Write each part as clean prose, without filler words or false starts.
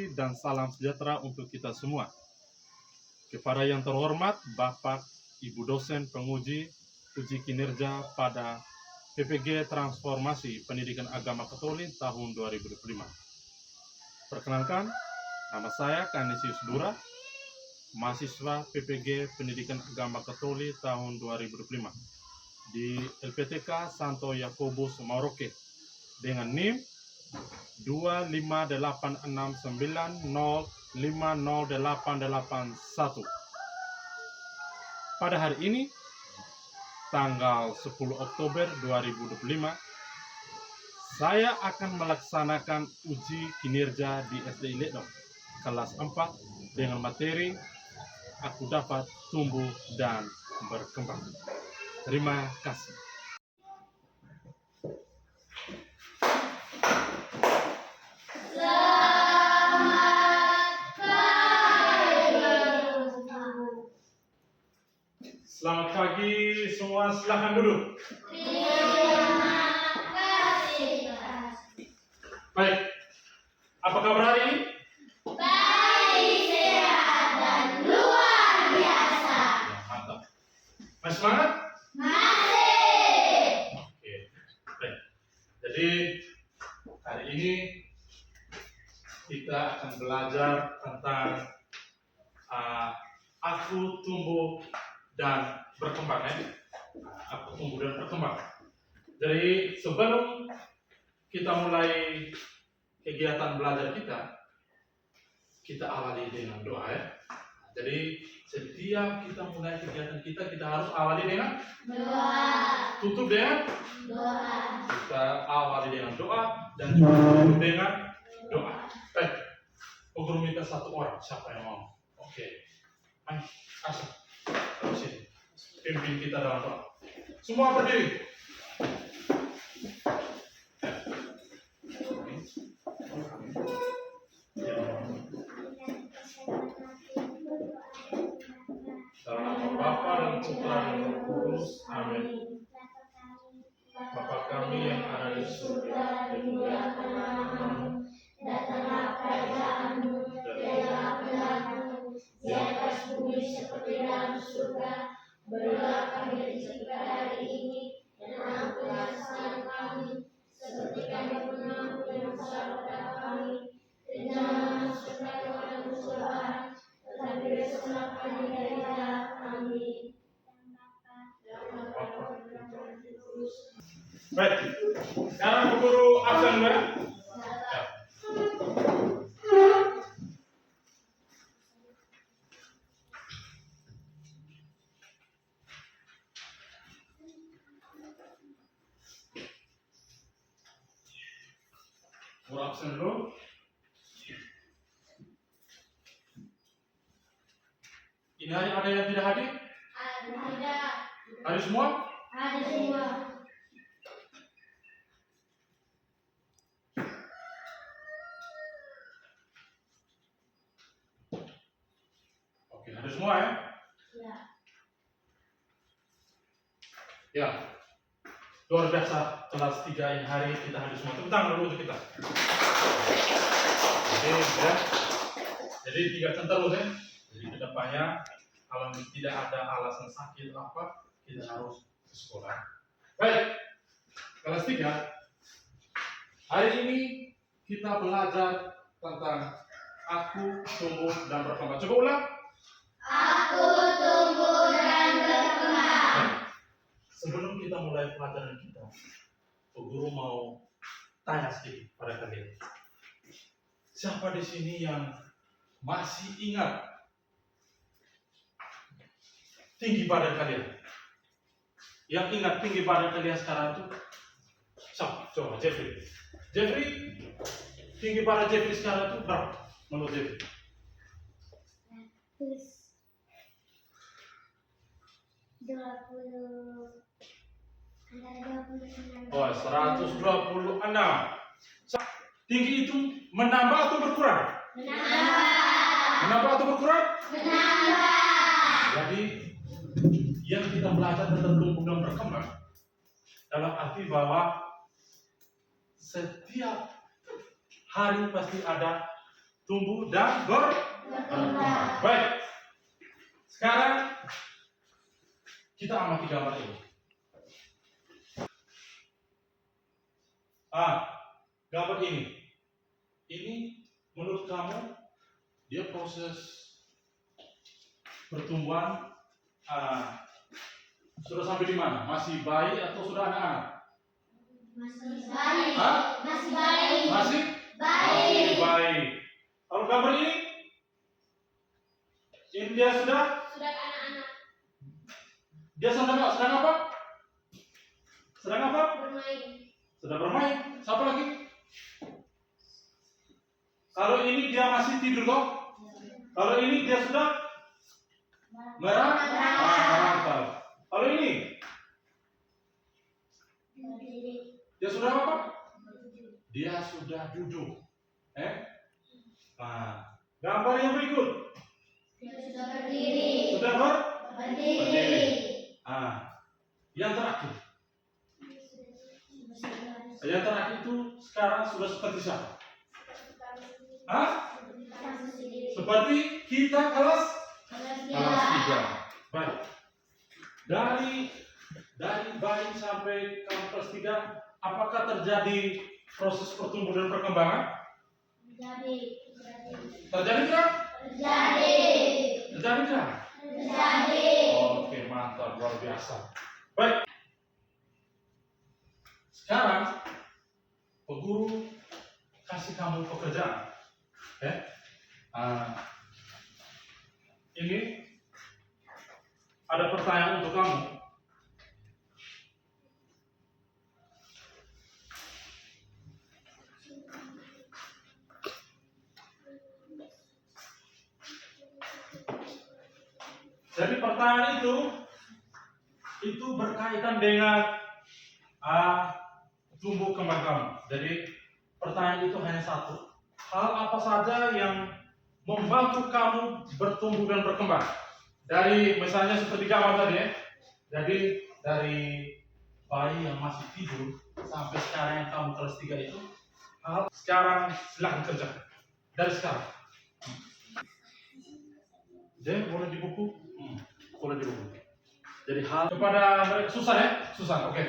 kasih dan salam sejahtera untuk kita semua. Kepada yang terhormat Bapak Ibu dosen penguji uji kinerja pada PPG Transformasi Pendidikan Agama Katolik tahun 2025. Perkenalkan, nama saya Kanisius Dura, mahasiswa PPG Pendidikan Agama Katolik tahun 2025 di LPTK Santo Yakobus Maroke dengan NIM 25869050881. Pada hari ini, tanggal 10 Oktober 2025, saya akan melaksanakan uji kinerja di SD Iledong kelas 4 dengan materi Aku Dapat Tumbuh dan Berkembang. Terima kasih. Selamat pagi semua, silakan duduk. Terima kasih. Baik, apa kabar hari ini? Baik, sehat, dan luar biasa. Ya, mantap. Masih semangat? Masih. Oke. Baik. Jadi hari ini kita akan belajar tentang aku tumbuh dan berkembang, ya. Aku tumbuh dan berkembang. Jadi sebelum kita mulai kegiatan belajar kita awali dengan doa, ya. Jadi setiap kita mulai kegiatan kita harus awali dengan Doa. tutup dengan Doa. kita awali dengan doa dan juga tutup dengan doa. Baik, guru minta satu orang, siapa yang mau? Oke. Ayo, asal. Terus sini. Pimpin kita dalam doa. Semua berdiri. Dalam nama Bapa dan Putra dan Roh Kudus. Amin. Bapa kami yang ada di surga, dimuliakan namamu, datanglah kerajaanmu, jadilah kehendakmu di atas bumi seperti dalam surga. Berilah kami rezeki hari ini, dan ampunilah kesalahan kami, seperti kami pun mengampuni yang bersalah kepada kami. Dan janganlah masuk ke dalam pencobaan, tetapi bebaskanlah kami dari jahat. Amin. Baik, sekarang guru absen dulu, ya. Guru absen dulu. Ini hari ada yang tidak hadir? Ada. Hadir semua? Ada semua. Oke, hadir semua, ya? Ya. Ya, luar biasa kelas 3 ini hari kita hadir semua. Tepuk tangan dulu untuk kita. Oke, ya. Jadi 3 terus, ya. Jadi kedepannya kalau tidak ada alasan sakit apa, kita harus ke sekolah. Baik, kelas 3. Hari ini kita belajar tentang aku tumbuh dan berkembang. Coba ulang. Aku tumbuh dan berkembang. Sebelum kita mulai pelajaran kita, guru mau tanya sedikit pada kalian. Siapa di sini yang masih ingat tinggi badan kalian? Yang ingat tinggi badan kalian sekarang itu siapa? Coba Jeffrey. Jeffrey, tinggi badan Jeffrey sekarang itu berapa menurut Jeffrey? 120 antara 29. Oh, 126. Tinggi itu menambah atau berkurang? Menambah atau berkurang? Menambah. Jadi yang kita belajar tentang tumbuh dan berkembang dalam arti bahwa setiap hari pasti ada tumbuh dan berkembang. Baik. Sekarang kita amati gambar ini. Gambar ini. Ini menurut kamu dia proses pertumbuhan sudah sampai di mana? Masih bayi atau sudah anak-anak? Masih bayi. Hah? Masih bayi. Masih? Bayi. Masih bayi. Kalau gambar ini dia sudah anak-anak dia sedang apa? Sedang apa? bermain. Sedang bermain. Siapa lagi? Kalau ini dia masih tidur toh? Kalau ini dia sudah merangkak. Kalau ini dia sudah apa? Dia sudah duduk. Gambar yang berikut. Dia sudah berdiri. Sudah Berdiri. Yang terakhir. Yang terakhir itu sekarang sudah seperti siapa? Seperti kita kelas 3. Baik. Dari bayi sampai kelas 3, apakah terjadi proses pertumbuhan dan perkembangan? Terjadi tidak? Terjadi tidak? Oke, mantap, luar biasa. Baik. Sekarang guru kasih kamu pekerjaan. Ini ada pertanyaan untuk kamu. Jadi pertanyaan itu berkaitan dengan tumbuh kembang kamu. Jadi pertanyaan itu hanya satu. Hal apa saja yang membantu kamu bertumbuh dan berkembang? Dari misalnya seperti gambar tadi ya. Jadi dari bayi yang masih tidur sampai sekarang yang kamu kelas 3 itu, sekarang silahkan kerjakan. Dari sekarang. Jadi boleh di buku? Boleh di buku. Jadi hal kepada mereka Susan ya? Susan, oke.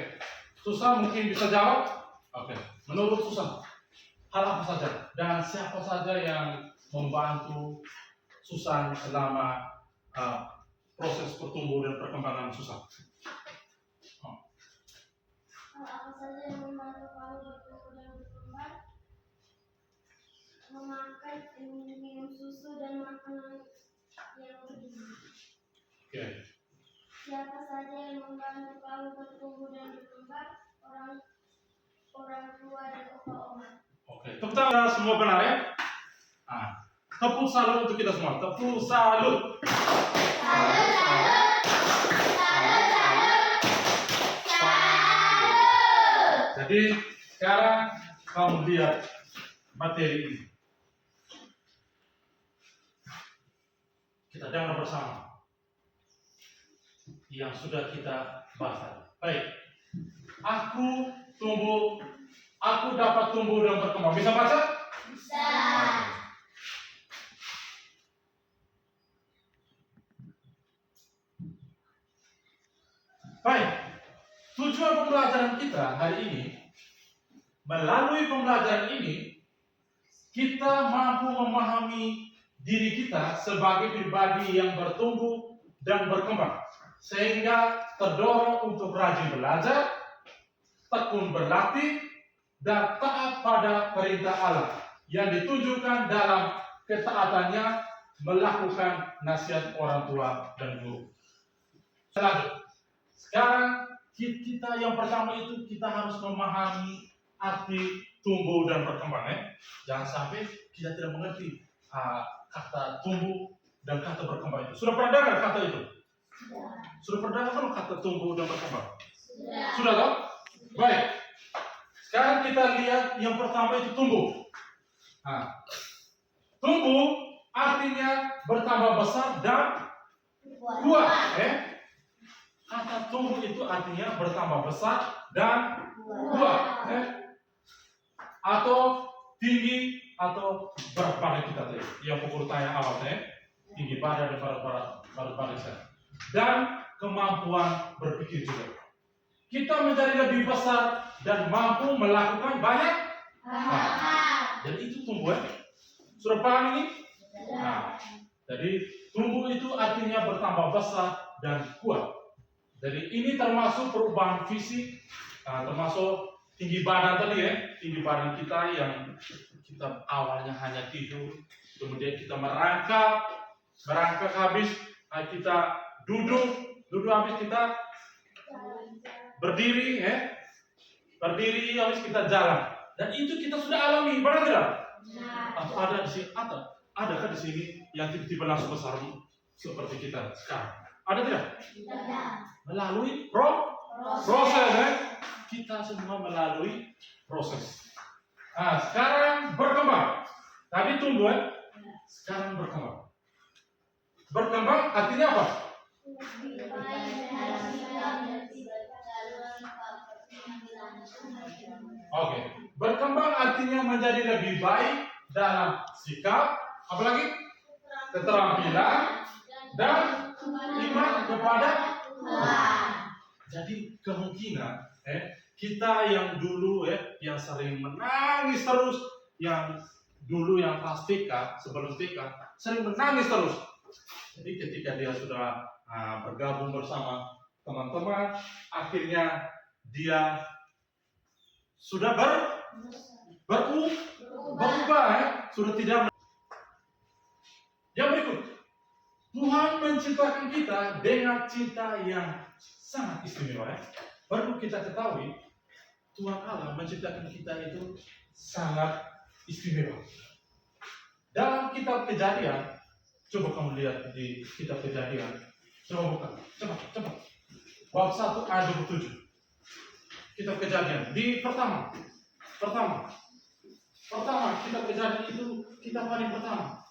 Susan mungkin bisa jawab? Oke. Menurut Susan, hal apa saja dan siapa saja yang membantu Susan selama proses pertumbuhan dan perkembangan Susan? Hal apa saja yang membantu kamu bertumbuh dan berkembang? Memakan, minum susu dan makanan yang bergizi. Oke. Siapa saja yang membantu kamu bertumbuh dan berkembang? Orang tua dan opa-oma. Oke, tepuk tangan semua benar ya? Tepuk salut untuk kita semua. Tepuk salut. Jadi sekarang kamu lihat materi ini. Kita dengar bersama yang sudah kita bahas. Baik. Aku dapat tumbuh dan berkembang. Bisa baca? Bisa. Baik. Tujuan pembelajaran kita hari ini, melalui pembelajaran ini, kita mampu memahami diri kita sebagai pribadi yang bertumbuh dan berkembang, sehingga terdorong untuk rajin belajar, tekun berlatih, dan taat pada perintah Allah yang ditunjukkan dalam ketaatannya melakukan nasihat orang tua dan guru. Sekarang kita yang pertama itu kita harus memahami arti tumbuh dan berkembang ya. Jangan sampai kita tidak mengerti kata tumbuh dan kata berkembang itu. Sudah pernah dengar kata itu? Sudah pernah dengar kata tumbuh dan berkembang? Sudah toh? Baik. Sekarang kita lihat yang pertama itu tumbuh. Tumbuh artinya bertambah besar dan kuat. Kata tumbuh itu artinya bertambah besar dan kuat. Atau tinggi atau berat badan kita tadi. Yang pokok tanya awalnya, tinggi badan dan berat badan saya. Dan kemampuan berpikir juga. Kita menjadi lebih besar dan mampu melakukan banyak hal. Jadi itu tumbuh. Sudah paham ini? Nah, jadi tumbuh itu artinya bertambah besar dan kuat. Jadi ini termasuk perubahan fisik, termasuk tinggi badan tadi ya, tinggi badan kita yang kita awalnya hanya tidur, kemudian kita merangkak habis, kita duduk habis kita berdiri habis kita jalan. Dan itu kita sudah alami, benar tidak? Atau ada di sini, adakah di sini yang tiba-tiba langsung besar seperti kita sekarang? Ada tidak? Melalui proses. Kita semua melalui proses. Nah, sekarang berkembang. Tadi tumbuh, sekarang berkembang. Berkembang artinya apa? Oke. Berkembang artinya menjadi lebih baik dalam sikap, apalagi keterampilan dan iman kepada Tuhan. Jadi kemungkinan kita yang dulu yang sering menangis terus, yang dulu yang pas TK, sebelum TK sering menangis terus. Jadi ketika dia sudah bergabung bersama teman-teman, akhirnya dia sudah berubah, sudah tidak. Yang berikut, Tuhan menciptakan kita dengan cinta yang sangat istimewa. Baru kita ketahui Tuhan Allah menciptakan kita itu sangat istimewa. Dalam kitab Kejadian, coba kamu lihat di kitab Kejadian, coba buka, cepat. Bab 1 ayat 27. Kitab Kejadian di pertama kitab Kejadian itu kitab paling pertama.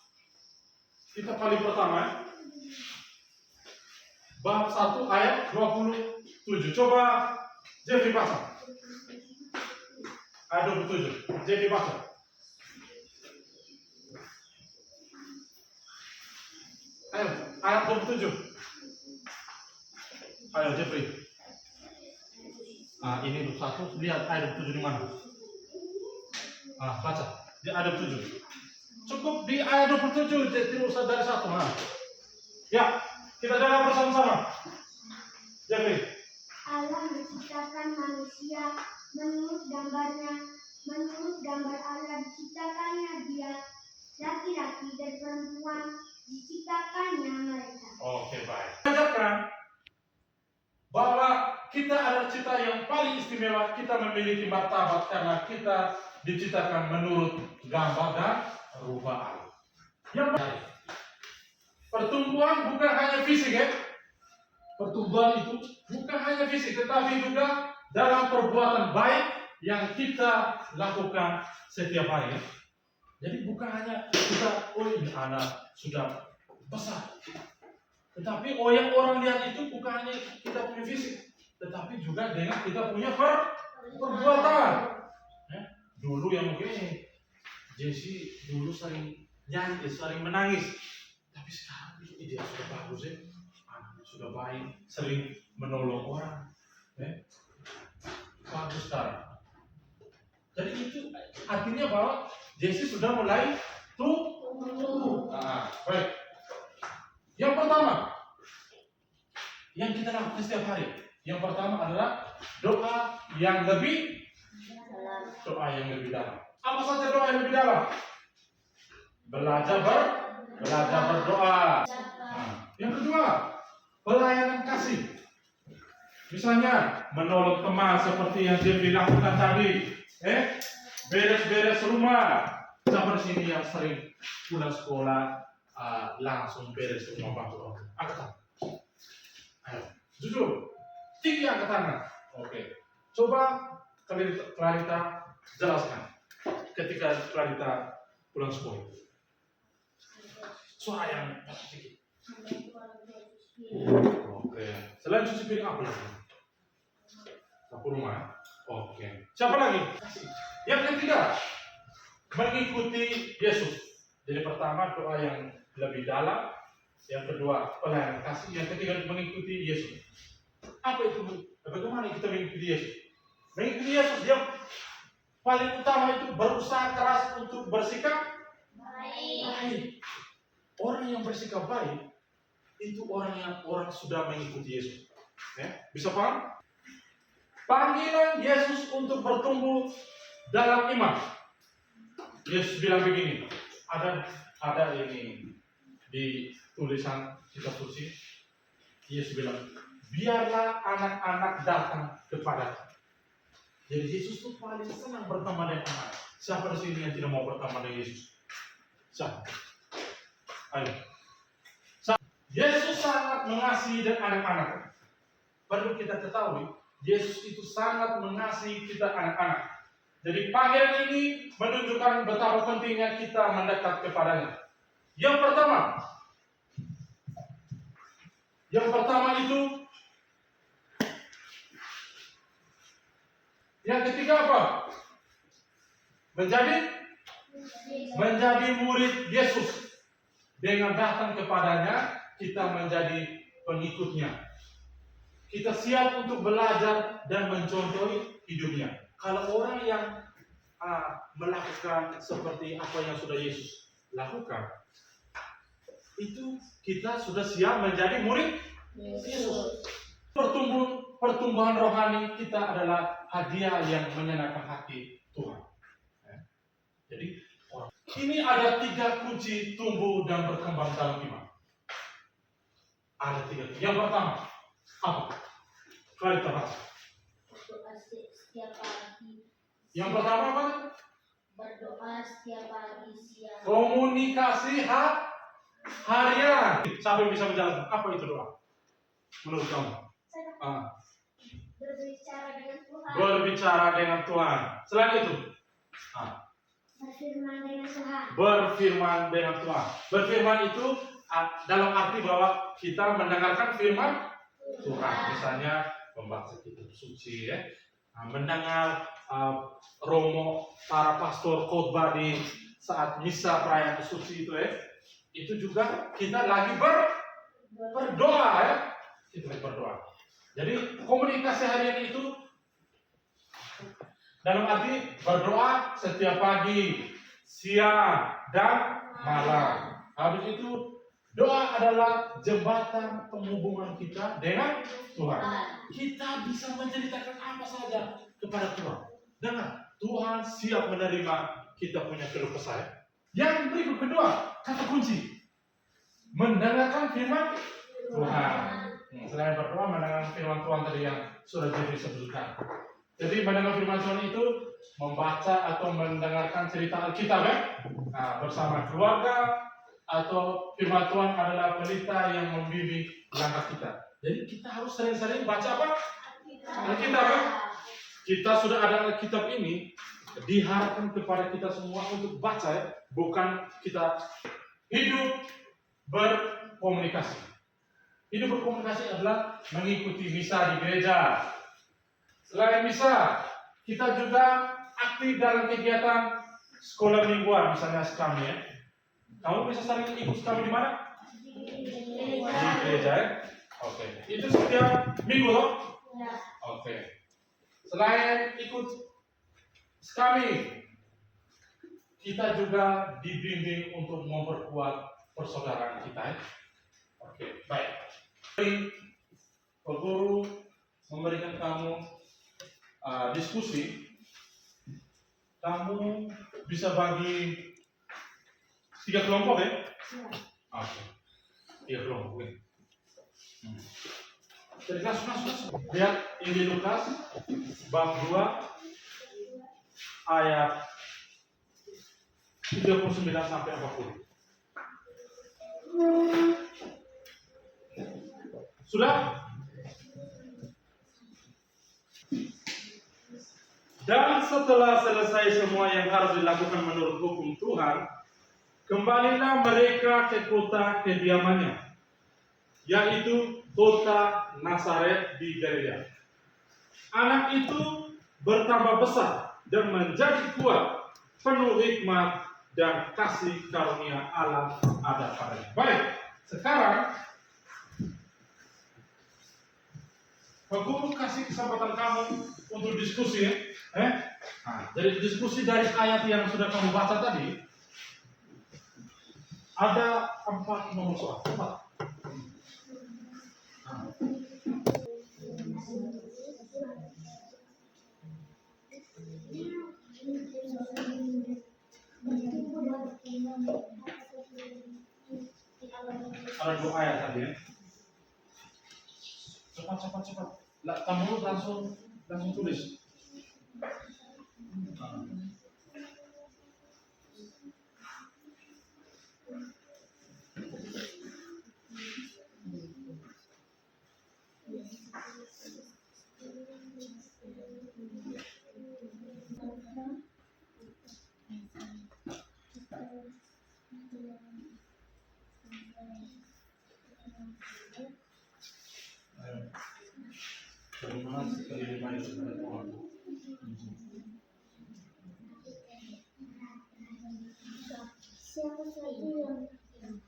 Bab 1 ayat 27. Coba Jeffrey baca. Ayat 27. Jeffrey baca. Ayo, ayat 27. Ayo Jeffrey. Ini 21. Lihat ayat 27 di mana? Baca. Di ayat 27. Cukup di ayat 27. Tidak usah dari satu. Ya, kita dengar bersama-sama. Jeffrey. Allah menciptakan manusia menurut gambarnya, menurut gambar Allah diciptakannya dia, laki-laki dan perempuan diciptakannya mereka. Oke, baik. Ajarkan bahwa kita adalah cipta yang paling istimewa. Kita memiliki martabat karena kita diciptakan menurut gambar dan rupa Allah. Yang baik. Pertumbuhan bukan hanya fisik Pertumbuhan itu bukan hanya fisik, tetapi juga dalam perbuatan baik yang kita lakukan setiap hari. Jadi bukan hanya kita, ini anak sudah besar, tetapi yang orang lihat itu bukan hanya kita punya fisik, tetapi juga dengan kita punya perbuatan. Dulu yang mungkin Jesse dulu sering nyanyi, sering menangis, tapi sekarang dia sudah bagus anaknya sudah baik, sering menolong orang, bagus sekarang. Jadi itu artinya bahwa Jesse sudah mulai tumbuh. Baik. Yang pertama, yang kita lakukan setiap hari, yang pertama adalah doa yang lebih dalam. Apa saja doa yang lebih dalam? Belajar berdoa. Yang kedua, pelayanan kasih. Misalnya menolong teman seperti yang dia lakukan tadi, beres-beres rumah. Siapa di sini yang sering pulang sekolah langsung beres rumah bantu orang? Angkat tangan. Ayo, jujur, tinggi angkat tangan. Oke, coba Clarita jelaskan ketika Clarita pulang sekolah. Suara yang sedikit. Oke, selain cuci piring apa lagi? Dapur rumah. Oke. Siapa lagi? Yang ketiga, mengikuti Yesus. Jadi pertama doa yang lebih dalam, yang kedua pelayanan kasih, yang ketiga mengikuti Yesus. Apa itu? Bagaimana kita mengikuti Yesus? Mengikuti Yesus yang paling utama itu berusaha keras untuk bersikap baik. Orang yang bersikap baik itu orang sudah mengikuti Yesus. Ya, bisa paham? Panggilan Yesus untuk bertumbuh dalam iman. Yesus bilang begini, ada ini di tulisan kitab suci. Yesus bilang, biarlah anak-anak datang kepadaku. Jadi Yesus itu paling senang berteman dengan anak. Siapa di sini yang tidak mau berteman dengan Yesus? Siapa? Ayo. Yesus sangat mengasihi dan anak-anak. Perlu kita ketahui, Yesus itu sangat mengasihi kita anak-anak. Jadi panggilan ini menunjukkan betapa pentingnya kita mendekat kepadanya. Yang pertama itu, yang ketiga apa? Menjadi murid Yesus. Dengan datang kepadanya, kita menjadi pengikutnya. Kita siap untuk belajar dan mencontohi hidupnya. Kalau orang yang melakukan seperti apa yang sudah Yesus lakukan, itu kita sudah siap menjadi murid Yesus. Pertumbuhan rohani kita adalah hadiah yang menyenangkan hati Tuhan. Jadi ini ada 3 kunci tumbuh dan berkembang dalam iman. Ada 3. Yang pertama, apa? Mari kita baca. Berdoa setiap pagi. Yang pertama apa? Berdoa setiap pagi siang. Komunikasi harian. Siapa yang bisa menjelaskan apa itu doa? Menurut kamu? Berbicara dengan Tuhan. Berbicara dengan Tuhan. Selain itu? Berfirman dengan Tuhan. Berfirman dengan Tuhan. Berfirman itu dalam arti bahwa kita mendengarkan firman Tuhan. Misalnya membaca kitab suci, ya. Mendengar romo para pastor khotbah di saat misa perayaan suci itu, ya. Itu juga kita lagi berdoa, ya. Kita lagi berdoa. Jadi komunikasi harian itu dalam arti berdoa setiap pagi, siang, dan malam. Habis itu doa adalah jembatan penghubungan kita dengan Tuhan. Kita bisa menceritakan apa saja kepada Tuhan. Dengar, Tuhan siap menerima kita punya keluh kesah. Yang berikut kedua, kata kunci, mendengarkan firman Tuhan. Selain berdoa, mendengarkan firman Tuhan tadi yang sudah jadi sebutkan. Jadi mendengar firman Tuhan itu membaca atau mendengarkan cerita Alkitab, ya. Bersama keluarga, atau firman Tuhan adalah pelita yang membimbing langkah kita. Jadi kita harus sering-sering baca apa? Alkitab, ya. Kita sudah ada Alkitab ini, diharapkan kepada kita semua untuk baca, ya. Bukan kita hidup berkomunikasi. Hidup berkomunikasi adalah mengikuti misa di gereja. Selain misa, kita juga aktif dalam kegiatan sekolah mingguan, misalnya SKAMI, ya. Kamu bisa sering ikut SKAMI di mana? Di gereja, ya. Oke. Itu setiap minggu, loh? Ya. Oke. Selain ikut SKAMI, kita juga dibimbing untuk memperkuat persaudaraan kita, ya. Oke, baik. Pak Guru memberikan kamu diskusi. Kamu bisa bagi 3 kelompok, ya? Oke. 3 kelompok, ya. Jadi langsung. Lihat Injil Lukas bab 2 ayat 39 sampai 40. Sudah? Dan setelah selesai semua yang harus dilakukan menurut hukum Tuhan, kembalilah mereka ke kota kediamannya, yaitu kota Nazaret di Galilea. Anak itu bertambah besar dan menjadi kuat, penuh hikmat dan kasih karunia Allah ada padanya. Baik, sekarang Pak Guru kasih kesempatan kamu untuk diskusi ya. Nah, dari diskusi dari ayat yang sudah kamu baca tadi, ada 4 nomor soal. Cepat. Nah. Ada 2 ayat tadi ya. Cepat. Kamu langsung tulis. Bagaimana sekali baik kepada Tuhan. Siapa saja yang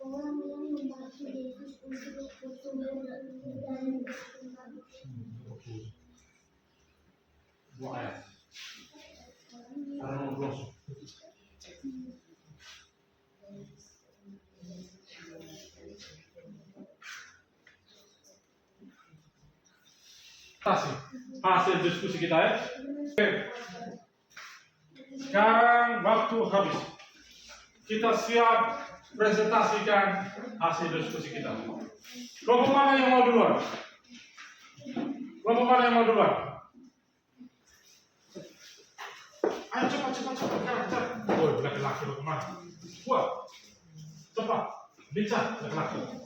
orang yang membantu Yesus untuk bertumbuh dan berkembang. 2 ayat. Karena nomor hasil diskusi kita ya. Sekarang waktu habis. Kita siap presentasikan hasil diskusi kita. Kelompok mana yang mau duluan? Ayo cepat. Oh, laki-laki lo kemana? Buat. Cepat. Bincang laki-laki.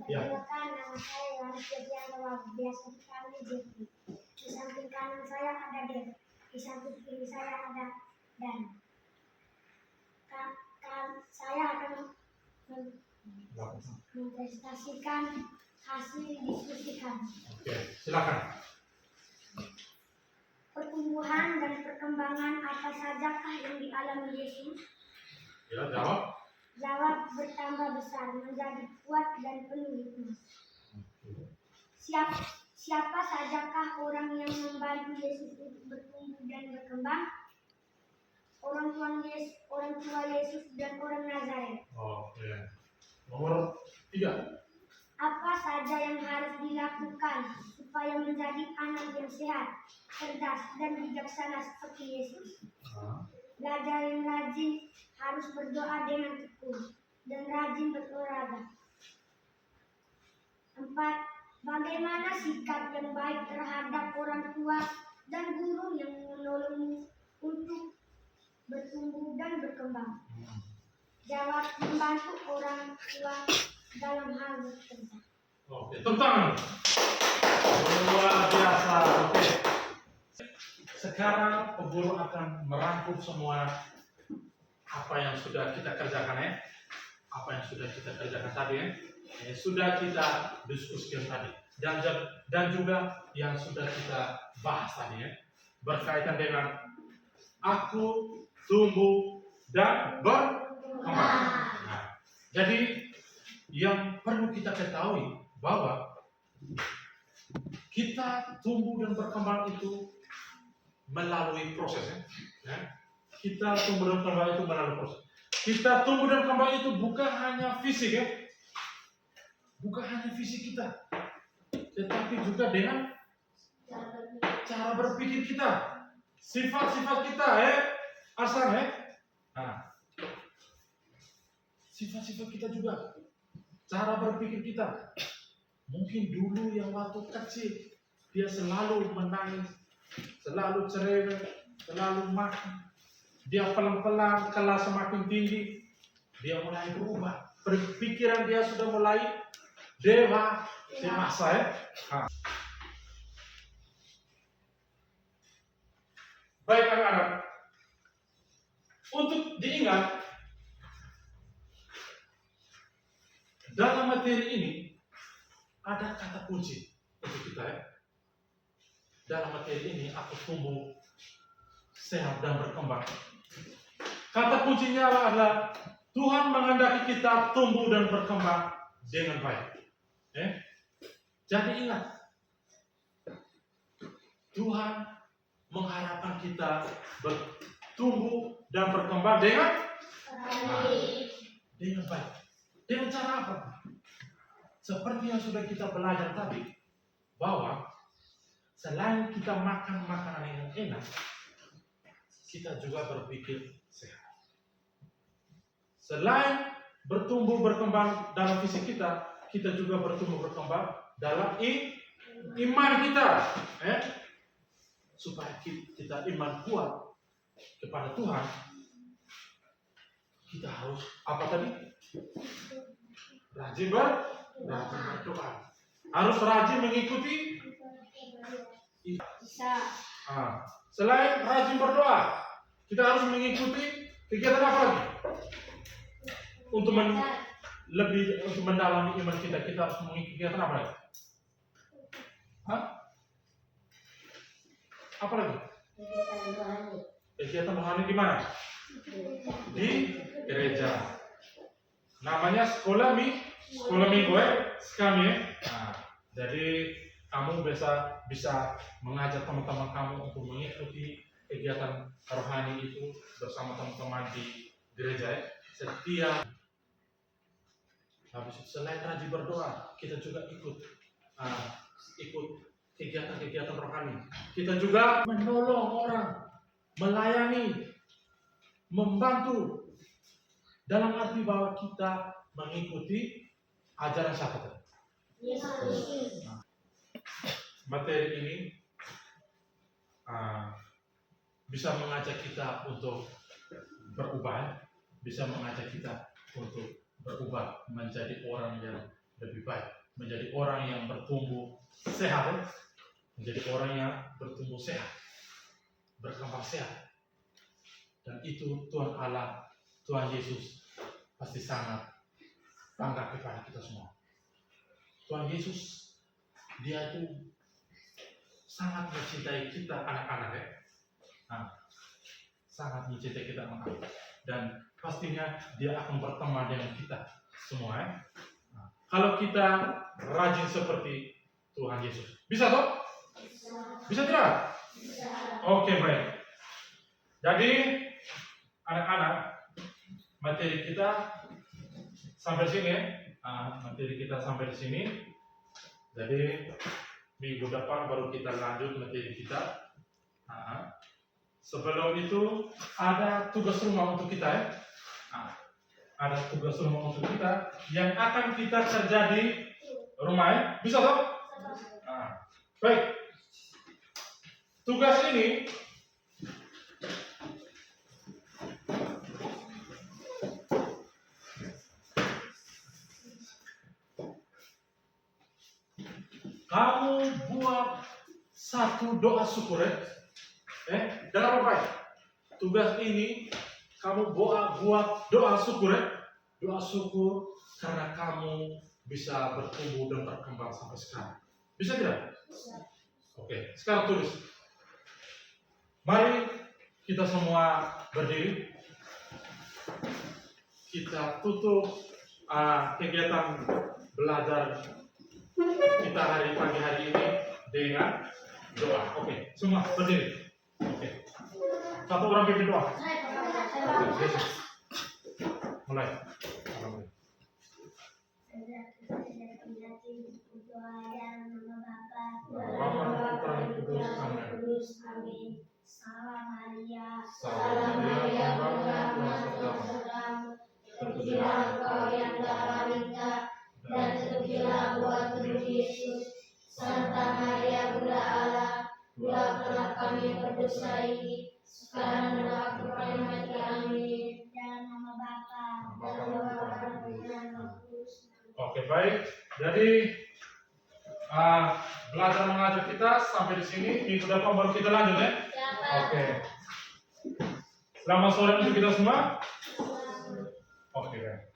Ya. Nama saya Yohanes Jodianto, biasa dipanggil Jeffy. Di samping kanan saya ada Dev, di samping kiri saya ada Dan. Saya akan mempresentasikan hasil diskusi kami. Oke, silakan. Pertumbuhan dan perkembangan apa sajakah yang dialami Yesus? Ya, jawab. Jawab, bertambah besar, menjadi kuat dan penuh hikmat. Siapa sajakah orang yang membantu Yesus untuk bertumbuh dan berkembang? Orang tua Yesus dan orang Nazaret. Oke. Nomor 3. Apa saja yang harus dilakukan supaya menjadi anak yang sehat, cerdas, dan bijaksana seperti Yesus? Belajar yang rajin, harus berdoa dengan tekun, dan rajin berolahraga. 4. Bagaimana sikap yang baik terhadap orang tua dan guru yang menolongmu untuk bertumbuh dan berkembang? Jawab, membantu orang tua dalam hal bekerja. Oke, tentang luar biasa. Oke. Sekarang peguru akan merangkum semua apa yang sudah kita kerjakan ya. Apa yang sudah kita kerjakan tadi ya. Sudah kita diskusikan tadi. Dan juga yang sudah kita bahas tadi ya. Berkaitan dengan aku tumbuh dan berkembang. Nah, jadi yang perlu kita ketahui bahwa kita tumbuh dan berkembang itu melalui proses ya. Kita tumbuh dan berkembang itu melalui proses. Kita tumbuh dan berkembang itu bukan hanya fisik ya. Bukan hanya fisik kita, tetapi juga dengan cara berpikir kita, sifat-sifat kita asal Nah, sifat-sifat kita juga, cara berpikir kita. Mungkin dulu yang waktu kecil dia selalu menangis, selalu cerewet, selalu marah. Dia pelan-pelan kelas semakin tinggi, dia mulai berubah. Pikiran dia sudah mulai dewasa ya. Baik anak-anak, untuk diingat dalam materi ini ada kata kunci untuk kita ya. Dalam materi ini aku tumbuh sehat dan berkembang. Kata kuncinya adalah Tuhan menghendaki kita tumbuh dan berkembang dengan baik. Jadi ingat, Tuhan mengharapkan kita bertumbuh dan berkembang dengan baik. Dengan cara apa? Seperti yang sudah kita belajar tadi, bahwa selain kita makan makanan yang enak, kita juga berpikir sehat. Selain bertumbuh berkembang dalam fisik kita, kita juga bertumbuh berkembang dalam iman kita, supaya kita iman kuat kepada Tuhan. Kita harus apa tadi? Rajin berdoa. Harus rajin mengikuti. Selain rajin berdoa, kita harus mengikuti kegiatan apa lagi? Untuk mendalami iman kita harus mengikuti kegiatan apa lagi? Apa lagi? Kegiatan rohani di mana? Di gereja. Namanya sekolah minggu kami. Jadi kamu bisa mengajak teman-teman kamu untuk mengikuti kegiatan rohani itu bersama teman-teman di gereja. Setiap habis selain rajin berdoa, kita juga ikut kegiatan rohani. Kita juga menolong orang, melayani, membantu, dalam arti bahwa kita mengikuti ajaran siapa tadi? Yesus. Materi ini bisa mengajak kita untuk berubah, bisa mengajak kita untuk berubah menjadi orang yang lebih baik, menjadi orang yang bertumbuh sehat, menjadi orang yang bertumbuh sehat, berkembang sehat. Dan itu Tuhan Allah, Tuhan Yesus pasti sangat bangga kepada kita semua. Tuhan Yesus, Dia itu sangat mencintai kita anak-anak, sangat mencintai kita anak-anak. Dan pastinya Dia akan berteman dengan kita semua. Kalau kita rajin seperti Tuhan Yesus, bisa toh? Bisa tidak? Bisa. Oke, baik. Jadi anak-anak, materi kita sampai sini. Materi kita sampai di sini. Jadi minggu depan baru kita lanjut materi kita. Sebelum itu ada tugas rumah untuk kita. Ada tugas rumah untuk kita yang akan kita kerja di rumah. Bisa toh? Baik. Tugas ini kamu buat satu doa syukur dalam apa ya? Tugas ini kamu buat doa syukur doa syukur karena kamu bisa bertumbuh dan berkembang sampai sekarang. Bisa tidak? Bisa. Oke, sekarang tulis. Mari kita semua berdiri. Kita tutup kegiatan belajar kita pagi hari ini dengan doa. Oke, semua berdiri. Oke. Satu orang pimpin doa. Oke, mulai. Amin. Salam Maria, terpujilah Engkau yang dalam wanita, dan terpujilah buah tubuh Yesus. Santa Maria Bunda Allah, doakanlah kami berdosa ini, sekarang dan waktu kami mati. Amin. Dalam nama Bapa dan Putra dan Roh Kudus. Oke, baik. Jadi belajar mengajar kita sampai di sini. Minggu depan baru kita lanjut ya. Oke. Selamat sore untuk kita semua. Oke, baik.